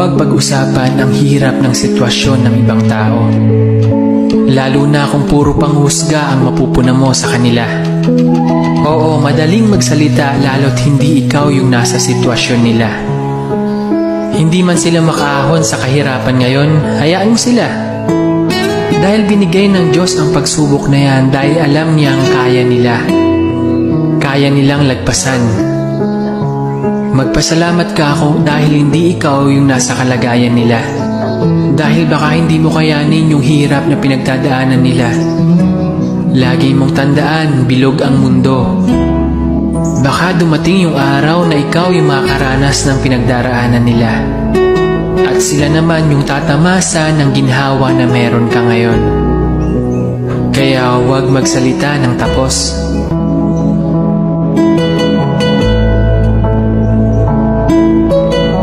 huwag pag-usapan ang hirap ng sitwasyon ng ibang tao. Lalo na kung puro panghusga ang mapupuna mo sa kanila. Oo, madaling magsalita lalo't hindi ikaw yung nasa sitwasyon nila. Hindi man sila makaahon sa kahirapan ngayon, hayaan mo sila. Dahil binigay ng Diyos ang pagsubok na yan dahil alam niyang kaya nila. Kaya nilang lagpasan. Magpasalamat ka ako dahil hindi ikaw yung nasa kalagayan nila. Dahil baka hindi mo kayanin yung hirap na pinagdadaanan nila. Lagi mong tandaan, bilog ang mundo. Baka dumating yung araw na ikaw yung makakaranas ng pinagdaraanan nila. At sila naman yung tatamasa ng ginhawa na meron ka ngayon. Kaya huwag magsalita ng tapos.